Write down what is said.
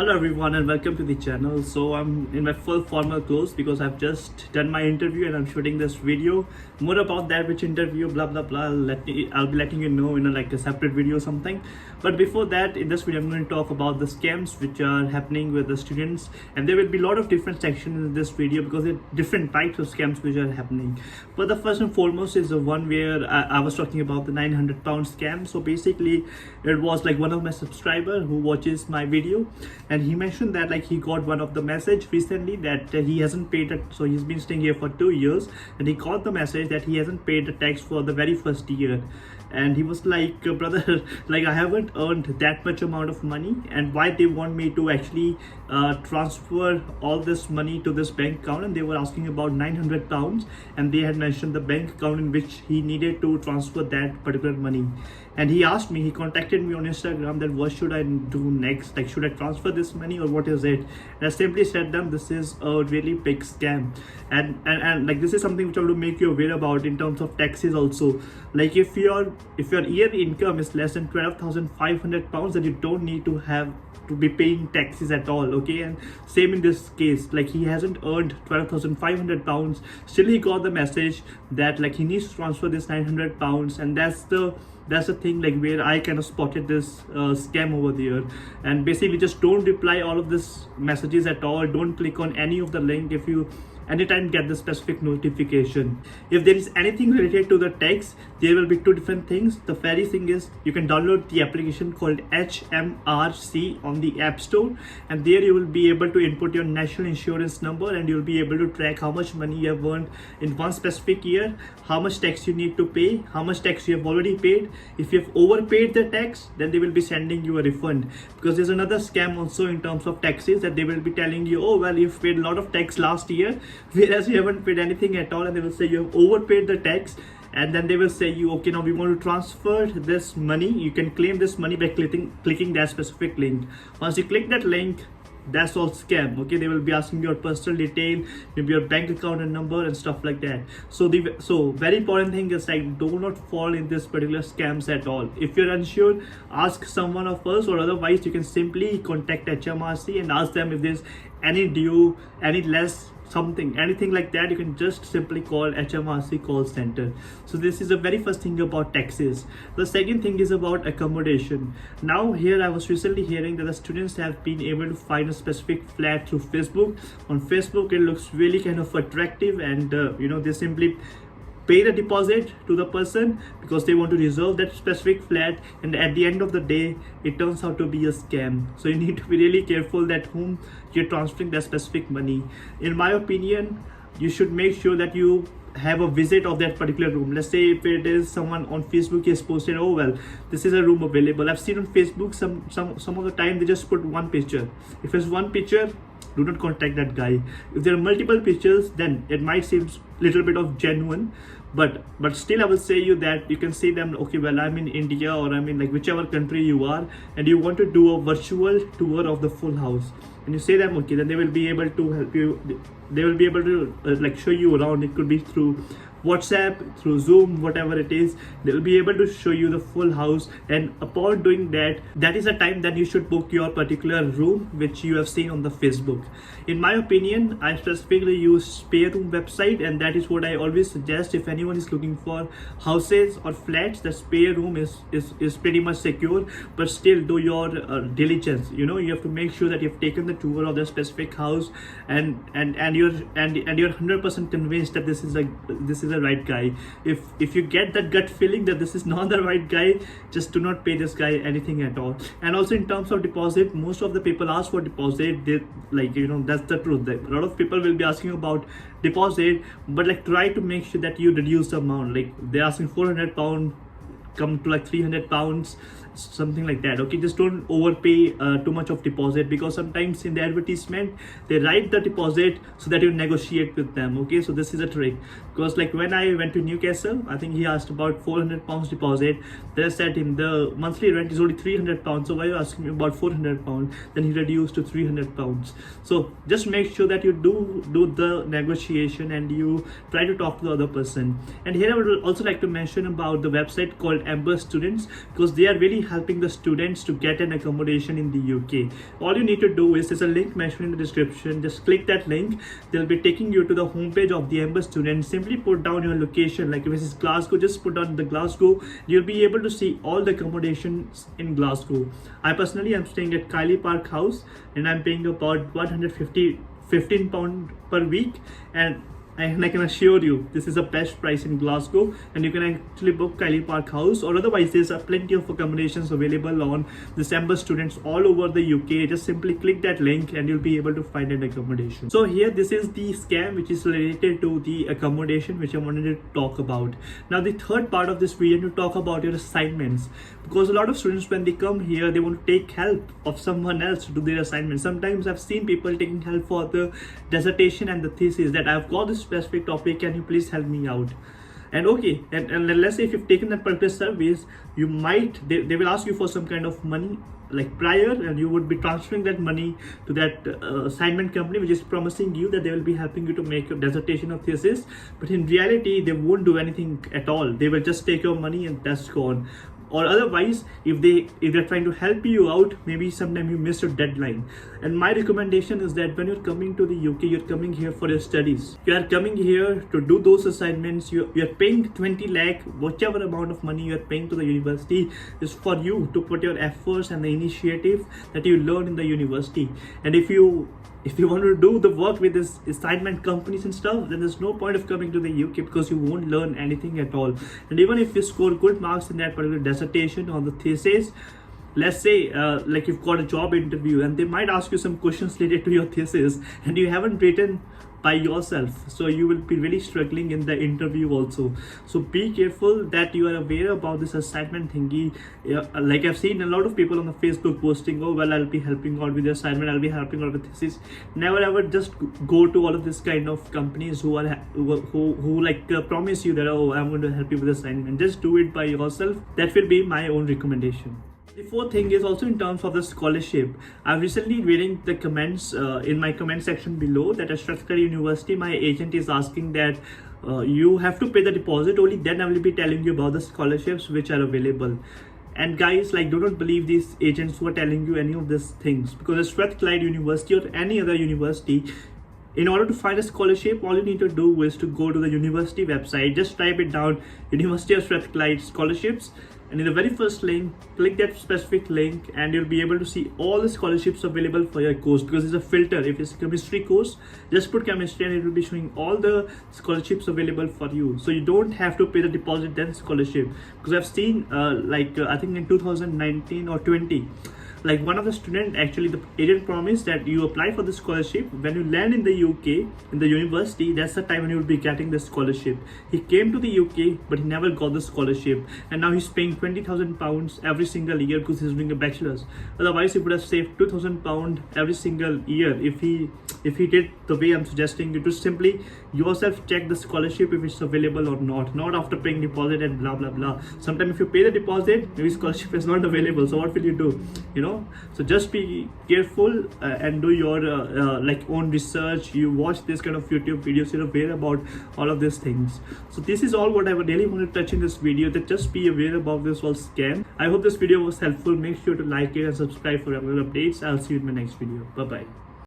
Hello everyone and welcome to the channel. So I'm in my full formal clothes because I've just done my interview and I'm shooting this video. More about that which interview, blah blah blah. I'll be letting you know in like a separate video or something. But before that, in this video I'm going to talk about the scams which are happening with the students, and there will be a lot of different sections in this video because there are different types of scams which are happening. But the first and foremost is the one where I was talking about the £900 scam. So basically it was like one of my subscriber who watches my video, and he mentioned that like he got one of the message recently that he hasn't paid it. So he's been staying here for 2 years and he got the message that he hasn't paid the tax for the very first year. And he was like, brother, like I haven't earned that much amount of money, and why they want me to actually transfer all this money to this bank account. And they were asking about £900, and they had mentioned the bank account in which he needed to transfer that particular money. And he asked me, he contacted me on Instagram that what should I do next, like should I transfer this money or what is it. And I simply said them, this is a really big scam, and like this is something which I want to make you aware about in terms of taxes also. Like if your yearly income is less than £12,500, then you don't need to be paying taxes at all. Okay, and same in this case, like he hasn't earned £12,500, still he got the message that like he needs to transfer this £900. And that's the thing, like where I kind of spotted this scam over there. And basically just don't reply all of these messages at all, don't click on any of the link if you anytime get the specific notification. If there is anything related to the tax, there will be two different things. The very thing is you can download the application called HMRC on the App Store, and there you will be able to input your national insurance number, and you'll be able to track how much money you have earned in one specific year, how much tax you need to pay, how much tax you have already paid. If you have overpaid the tax, then they will be sending you a refund. Because there's another scam also in terms of taxes, that they will be telling you, oh well, you've paid a lot of tax last year, whereas you haven't paid anything at all, and they will say you have overpaid the tax. And then they will say you, okay, now we want to transfer this money. You can claim this money by clicking that specific link. Once you click that link, that's all scam. Okay, they will be asking your personal detail, maybe your bank account and number and stuff like that. So very important thing is like do not fall in this particular scams at all. If you're unsure, ask someone of us, or otherwise you can simply contact HMRC and ask them if there's any due, any less, something, anything like that. You can just simply call HMRC call center. So this is the very first thing about taxes. The second thing is about accommodation. Now here I was recently hearing that the students have been able to find a specific flat through Facebook. On Facebook it looks really kind of attractive, and they simply pay the deposit to the person because they want to reserve that specific flat, and at the end of the day it turns out to be a scam. So you need to be really careful that whom you're transferring that specific money. In my opinion, you should make sure that you have a visit of that particular room. Let's say if it is someone on Facebook has posted, oh well, this is a room available. I've seen on Facebook some of the time they just put one picture. If it's one picture, do not contact that guy. If there are multiple pictures, then it might seem little bit of genuine, but still I will say you that you can say them, okay, well, I'm in India, or I'm in like whichever country you are, and you want to do a virtual tour of the full house, and you say them, okay, then they will be able to help you. They will be able to like show you around. It could be through WhatsApp, through Zoom, whatever it is. They will be able to show you the full house, and upon doing that, that is the time that you should book your particular room which you have seen on the Facebook. In my opinion, I specifically use Spare Room website, and that is what I always suggest if anyone is looking for houses or flats. The Spare Room is pretty much secure, but still do your diligence. You have to make sure that you've taken the tour of the specific house, and you're 100% convinced that this is the right guy. If you get that gut feeling that this is not the right guy, just do not pay this guy anything at all. And also in terms of deposit, most of the people ask for deposit. They that's the truth. A lot of people will be asking about deposit, but like try to make sure that you reduce the amount. Like they're asking £400, come to like £300, something like that. Okay, just don't overpay too much of deposit, because sometimes in the advertisement they write the deposit so that you negotiate with them. Okay, so this is a trick, because like when I went to Newcastle, I think he asked about £400 deposit. They said in the monthly rent is only £300, so why are you asking me about £400? Then he reduced to £300. So just make sure that you do the negotiation and you try to talk to the other person. And here I would also like to mention about the website called Amber Students, because they are really be helping the students to get an accommodation in the UK. All you need to do is, there's a link mentioned in the description. Just click that link. They'll be taking you to the homepage of the Amber student. Simply put down your location. Like if this is Glasgow, just put down the Glasgow. You'll be able to see all the accommodations in Glasgow. I personally am staying at Kylie Park House, and I'm paying about 15 pound per week, and I can assure you this is the best price in Glasgow, and you can actually book Kylie Park House, or otherwise there's plenty of accommodations available on December students all over the UK. Just simply click that link and you'll be able to find an accommodation. So here, this is the scam which is related to the accommodation which I wanted to talk about. Now the third part of this video, to talk about your assignments, because a lot of students, when they come here, they want to take help of someone else to do their assignments. Sometimes I've seen people taking help for the dissertation and the thesis, that I've got this specific topic, can you please help me out? And okay, and let's say if you've taken that particular service, you might, they will ask you for some kind of money like prior, and you would be transferring that money to that assignment company which is promising you that they will be helping you to make your dissertation or thesis. But in reality, they won't do anything at all. They will just take your money and that's gone. Or otherwise, if they're trying to help you out, maybe sometime you miss your deadline. And my recommendation is that when you're coming to the UK, you're coming here for your studies. You are coming here to do those assignments. You're paying 20 lakh, whatever amount of money you're paying to the university is for you to put your efforts and the initiative that you learn in the university. And if you want to do the work with this assignment companies and stuff, then there's no point of coming to the UK, because you won't learn anything at all. And even if you score good marks in that particular dissertation or the thesis, let's say like you've got a job interview and they might ask you some questions related to your thesis and you haven't written by yourself, so you will be really struggling in the interview also. So be careful that you are aware about this assignment thingy. Like I've seen a lot of people on the Facebook posting, oh well, I'll be helping out with the assignment, I'll be helping out with thesis. Never ever just go to all of this kind of companies who promise you that, oh, I'm going to help you with the assignment. Just do it by yourself. That will be my own recommendation. The fourth thing is also in terms of the scholarship. I'm recently reading the comments in my comment section below that at Strathclyde University, my agent is asking that you have to pay the deposit, only then I will be telling you about the scholarships which are available. And guys, like, do not believe these agents who are telling you any of these things, because at Strathclyde University or any other university, in order to find a scholarship, all you need to do is to go to the university website. Just type it down, University of Strathclyde scholarships, and in the very first link, click that specific link and you'll be able to see all the scholarships available for your course, because there's a filter. If it's a chemistry course, just put chemistry and it will be showing all the scholarships available for you. So you don't have to pay the deposit then scholarship, because I've seen I think in 2019 or 20, like one of the student, actually the agent promised that you apply for the scholarship, when you land in the UK in the university, that's the time when you will be getting the scholarship. He came to the UK but he never got the scholarship, and now he's paying £20,000 every single year because he's doing a bachelor's. Otherwise he would have saved £2,000 every single year if he did the way I'm suggesting you, to simply yourself check the scholarship if it's available or not after paying deposit and blah blah blah. Sometimes if you pay the deposit, maybe scholarship is not available, so what will you do? So just be careful and do your own research. You watch this kind of YouTube videos, you're aware about all of these things. So this is all what I would really want to touch in this video, that just be aware about this whole scam. I hope this video was helpful. Make sure to like it and subscribe for other updates. I'll see you in my next video. Bye bye.